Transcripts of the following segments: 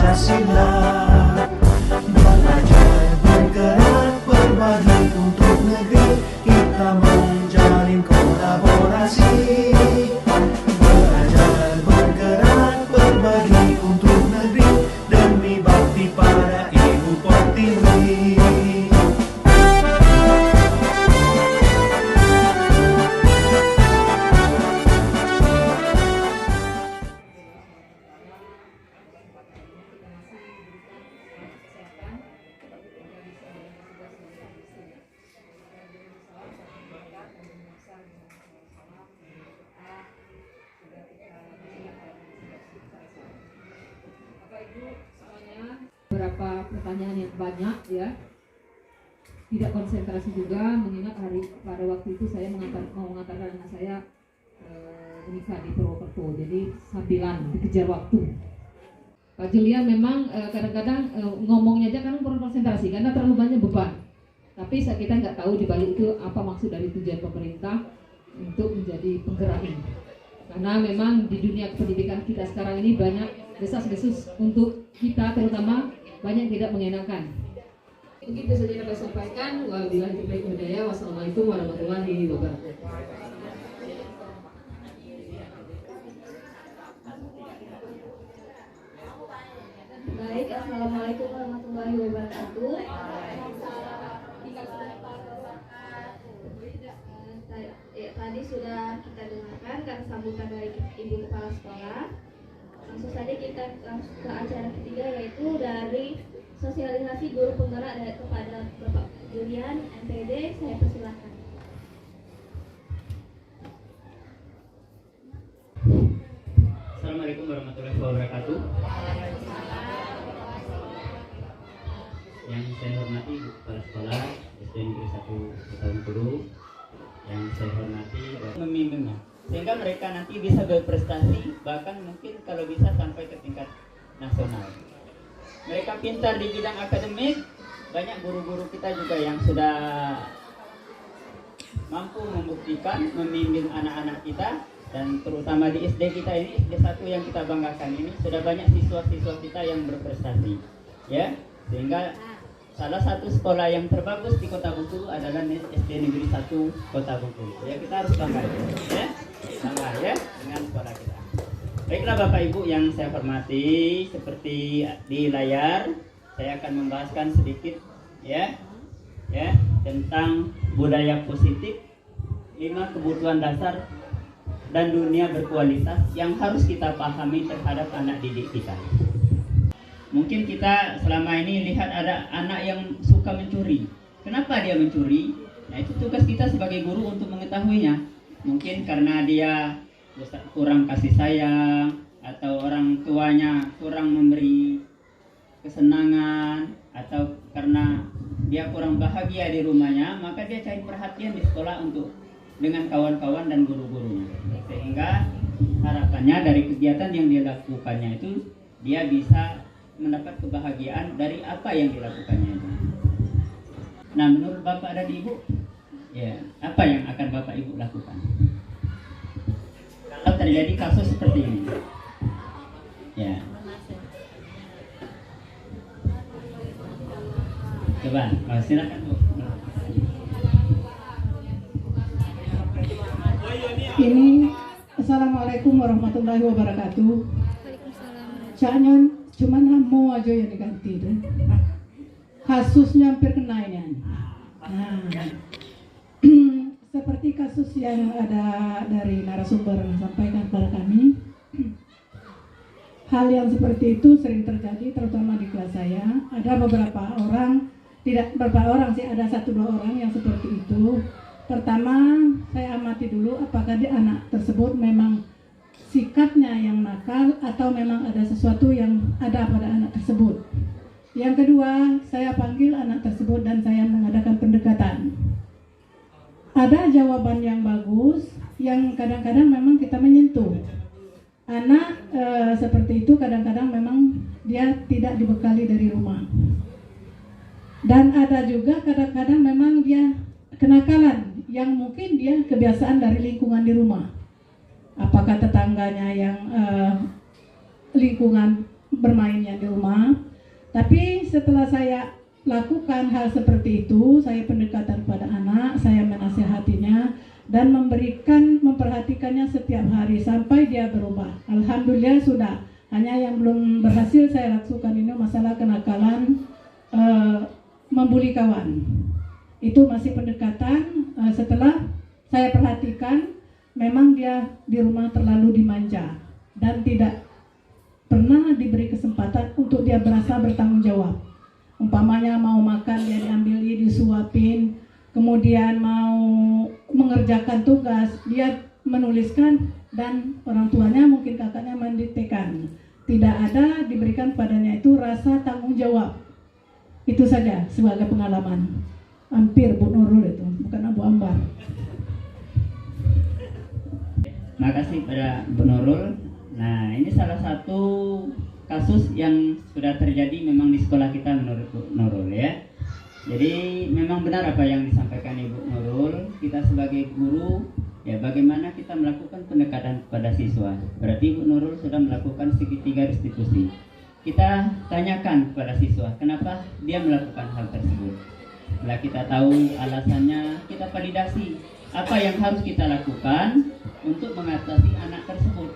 Pancasila. Belajar bergerak berbagi untuk negeri, kita menjalin kolaborasi. Belajar bergerak berbagi untuk negeri, demi bakti pada Ibu Pertiwi. Beberapa pertanyaan yang banyak ya, tidak konsentrasi juga mengingat pada waktu itu saya mau mengantarkan anak saya menikah di Purwokerto, jadi sambilan dikejar waktu. Pak Julian memang kadang-kadang ngomongnya aja kan kurang konsentrasi karena terlalu banyak beban. Tapi kita nggak tahu di balik itu apa maksud dari tujuan pemerintah untuk menjadi penggerak ini. Karena memang di dunia pendidikan kita sekarang ini banyak desas-desus untuk kita, terutama banyak tidak mengenakan. Begitu saja dapat sampaikan. Wabillahi taufiq wal hidayah. Wassalamualaikum warahmatullahi wabarakatuh. Baik, assalamualaikum warahmatullahi wabarakatuh. Tadi sudah kita dengarkan dan sambutan dari Ibu Kepala Sekolah. Langsung saja kita ke acara ketiga, yaitu dari sosialisasi guru penggerak kepada Bapak Julian, MPD. Saya persilakan. Assalamualaikum warahmatullahi wabarakatuh. Yang saya hormati Ibu Kepala Sekolah SD Negeri 1 Kota Bengkulu, yang saya hormati memimpinnya, sehingga mereka nanti bisa berprestasi, bahkan mungkin kalau bisa sampai ke tingkat nasional. Mereka pintar di bidang akademik, banyak guru-guru kita juga yang sudah mampu membuktikan membimbing anak-anak kita, dan terutama di SD kita ini, SD 1 yang kita banggakan ini, sudah banyak siswa-siswa kita yang berprestasi, ya, sehingga salah satu sekolah yang terbagus di Kota Bengkulu adalah SD Negeri 1 Kota Bengkulu. Ya, kita harus bangga, ya, bangga ya dengan sekolah kita. Baiklah Bapak Ibu yang saya hormati, seperti di layar saya akan membahaskan sedikit ya tentang budaya positif, 5 kebutuhan dasar dan dunia berkualitas yang harus kita pahami terhadap anak didik kita. Mungkin kita selama ini lihat ada anak yang suka mencuri. Kenapa dia mencuri? Nah, itu tugas kita sebagai guru untuk mengetahuinya. Mungkin karena dia kurang kasih sayang, atau orang tuanya kurang memberi kesenangan, atau karena dia kurang bahagia di rumahnya, maka dia cari perhatian di sekolah untuk dengan kawan-kawan dan guru-gurunya. Sehingga harapannya dari kegiatan yang dia lakukannya itu dia bisa mendapat kebahagiaan dari apa yang dilakukannya itu. Nah, menurut Bapak dan Ibu, ya, apa yang akan Bapak Ibu lakukan kalau terjadi kasus seperti ini? Ya. Coba, silakan Bu. Ini Assalamualaikum warahmatullahi wabarakatuh. Caknya cuman hamu aja yang diganti deh. Kasusnya hampir kena ini. Nah, seperti kasus yang ada dari narasumber sampaikan kepada kami, hal yang seperti itu sering terjadi, terutama di kelas saya. Ada beberapa orang, tidak beberapa orang sih, ada 1-2 orang yang seperti itu. Pertama, saya amati dulu apakah di anak tersebut memang sikapnya yang nakal atau memang ada sesuatu yang ada pada anak tersebut. Yang kedua, saya panggil anak tersebut dan saya mengadakan pendekatan. Ada jawaban yang bagus yang kadang-kadang memang kita menyentuh. Anak seperti itu kadang-kadang memang dia tidak dibekali dari rumah. Dan ada juga kadang-kadang memang dia kenakalan yang mungkin dia kebiasaan dari lingkungan di rumah. Apakah tetangganya yang lingkungan bermainnya di rumah. Tapi setelah saya lakukan hal seperti itu, saya pendekatan pada anak, saya menasihatinya dan memperhatikannya setiap hari sampai dia berubah. Alhamdulillah sudah. Hanya yang belum berhasil saya lakukan ini masalah kenakalan membuli kawan. Itu masih pendekatan. Setelah saya perhatikan, memang dia di rumah terlalu dimanja dan tidak pernah diberi kesempatan untuk dia berasa bertanggung jawab. Umpamanya mau makan dia diambil, disuapin, kemudian mau mengerjakan tugas dia menuliskan dan orang tuanya mungkin kakaknya mendiktekan. Tidak ada diberikan padanya itu rasa tanggung jawab. Itu saja sebagai pengalaman. Hampir Bu Nurul itu, bukan Abu Ambar. Makasih pada Bu Nurul. Nah, ini salah satu kasus yang sudah terjadi memang di sekolah kita menurut Bu Nurul ya. Jadi memang benar apa yang disampaikan Ibu Nurul. Kita sebagai guru ya bagaimana kita melakukan pendekatan kepada siswa. Berarti Bu Nurul sudah melakukan segitiga restitusi. Kita tanyakan kepada siswa kenapa dia melakukan hal tersebut. Setelah kita tahu alasannya, kita validasi apa yang harus kita lakukan untuk mengatasi anak tersebut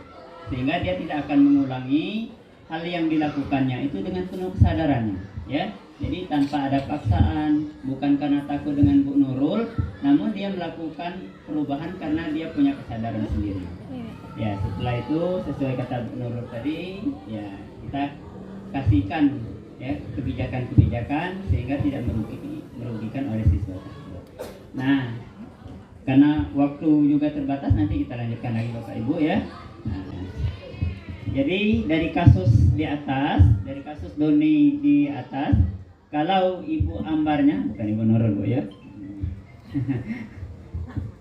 sehingga dia tidak akan mengulangi hal yang dilakukannya itu dengan penuh kesadarannya ya. Jadi tanpa ada paksaan, bukan karena takut dengan Bu Nurul, namun dia melakukan perubahan karena dia punya kesadaran sendiri. Ya, setelah itu sesuai kata Bu Nurul tadi, ya kita kasihkan ya kebijakan-kebijakan sehingga tidak merugikan oleh siswa tersebut. Nah, karena waktu juga terbatas, nanti kita lanjutkan lagi Bapak Ibu ya. Nah, jadi dari kasus di atas, dari kasus Doni di atas, kalau Ibu Ambarnya, bukan Ibu Nurul Bu ya,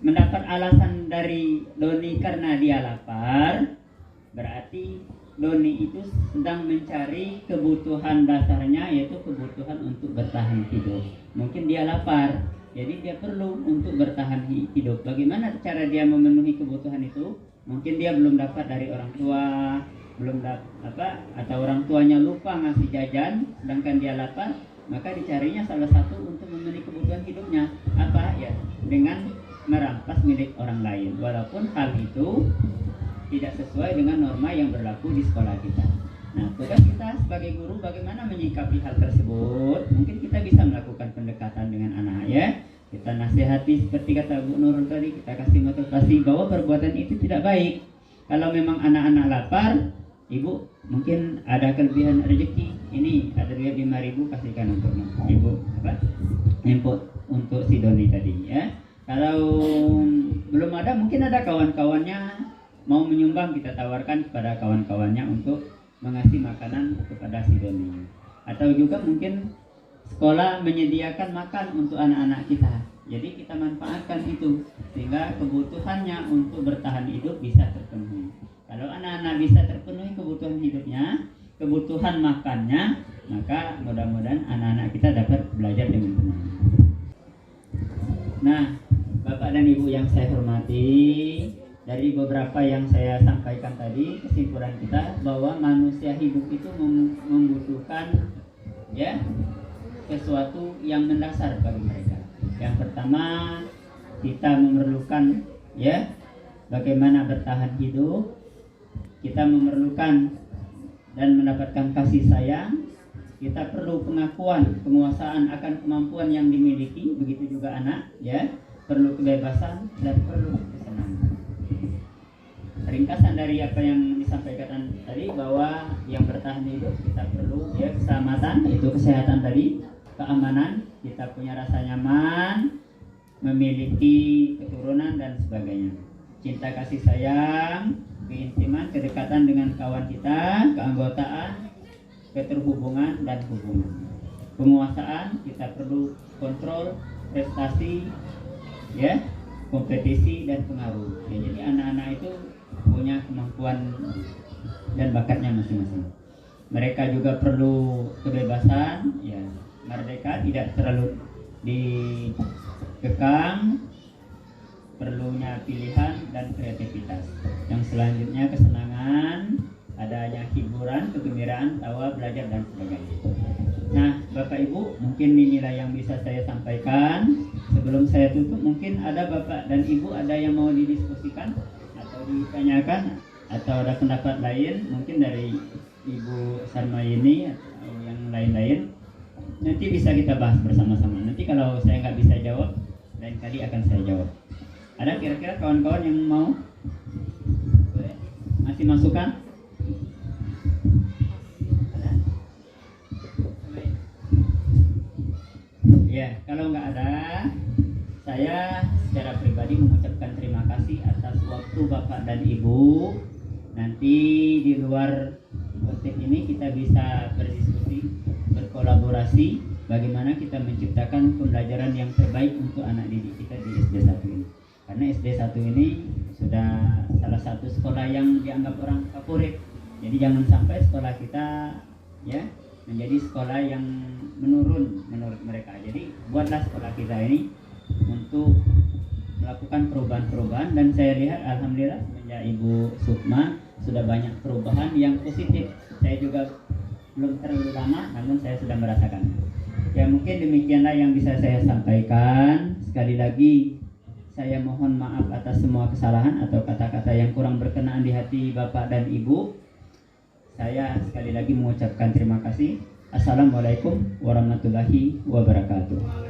mendapat alasan dari Doni karena dia lapar, berarti Doni itu sedang mencari kebutuhan dasarnya, yaitu kebutuhan untuk bertahan hidup. Mungkin dia lapar, jadi dia perlu untuk bertahan hidup. Bagaimana cara dia memenuhi kebutuhan itu? Mungkin dia belum dapat dari orang tua, atau orang tuanya lupa ngasih jajan, sedangkan dia lapar, maka dicarinya salah satu untuk memenuhi kebutuhan hidupnya. Apa ya? Dengan merampas milik orang lain, walaupun hal itu tidak sesuai dengan norma yang berlaku di sekolah kita. Nah, tugas kita sebagai guru bagaimana menyikapi hal tersebut. Mungkin kita bisa melakukan pendekatan dengan anak ya. Kita nasihati seperti kata Bu Nurul tadi, kita kasih motivasi bahwa perbuatan itu tidak baik. Kalau memang anak-anak lapar, Ibu mungkin ada kelebihan rezeki. Ini ada duit 5.000, kasihkan untuk Ibu input untuk si Doni tadi ya. Kalau belum ada, mungkin ada kawan-kawannya mau menyumbang, kita tawarkan kepada kawan-kawannya untuk mengasih makanan kepada si Doni. Atau juga mungkin sekolah menyediakan makan untuk anak-anak kita. Jadi kita manfaatkan itu sehingga kebutuhannya untuk bertahan hidup bisa terpenuhi. Kalau anak-anak bisa terpenuhi kebutuhan hidupnya, kebutuhan makannya, maka mudah-mudahan anak-anak kita dapat belajar dengan tenang. Nah, Bapak dan Ibu yang saya hormati, dari beberapa yang saya sampaikan tadi, kesimpulan kita bahwa manusia hidup itu membutuhkan ya sesuatu yang mendasar bagi mereka. Yang pertama, kita memerlukan ya bagaimana bertahan hidup. Kita memerlukan dan mendapatkan kasih sayang. Kita perlu pengakuan, penguasaan akan kemampuan yang dimiliki, begitu juga anak ya. Perlu kebebasan dan perlu kesenangan. Ringkasan dari apa yang disampaikan tadi bahwa yang bertahan hidup kita perlu ya keselamatan, itu kesehatan tadi, keamanan, kita punya rasa nyaman, memiliki keturunan dan sebagainya. Cinta kasih sayang, keintiman, kedekatan dengan kawan kita, keanggotaan, keterhubungan dan hubungan. Penguasaan, kita perlu kontrol, prestasi, ya, kompetisi dan pengaruh. Ya, jadi anak-anak itu punya kemampuan dan bakatnya masing-masing. Mereka juga perlu kebebasan, ya, merdeka, tidak terlalu dikekang, perlunya pilihan dan kreativitas. Yang selanjutnya kesenangan, adanya hiburan, kegembiraan, tawa, belajar dan sebagainya. Nah, Bapak Ibu, mungkin inilah yang bisa saya sampaikan. Sebelum saya tutup, mungkin ada Bapak dan Ibu ada yang mau didiskusikan atau ditanyakan atau ada pendapat lain, mungkin dari Ibu Sarmayini atau yang lain-lain. Nanti bisa kita bahas bersama-sama. Nanti kalau saya nggak bisa jawab, lain kali akan saya jawab. Ada kira-kira kawan-kawan yang mau? Boleh? Masih masukan? Ada? Ya, kalau nggak ada, saya secara pribadi mengucapkan terima kasih atas waktu Bapak dan Ibu. Nanti di luar konteks ini kita bisa berdiskusi, berkolaborasi bagaimana kita menciptakan pembelajaran yang terbaik untuk anak didik kita di SD 1 ini. Karena SD 1 ini sudah salah satu sekolah yang dianggap orang favorit. Jadi jangan sampai sekolah kita ya menjadi sekolah yang menurun menurut mereka. Jadi buatlah sekolah kita ini untuk melakukan perubahan-perubahan, dan saya lihat alhamdulillah semenjak Ibu Sukma sudah banyak perubahan yang positif. Saya juga belum terlalu lama, namun saya sudah merasakan. Ya mungkin demikianlah yang bisa saya sampaikan. Sekali lagi saya mohon maaf atas semua kesalahan atau kata-kata yang kurang berkenaan di hati Bapak dan Ibu. Saya sekali lagi mengucapkan terima kasih. Assalamualaikum warahmatullahi wabarakatuh.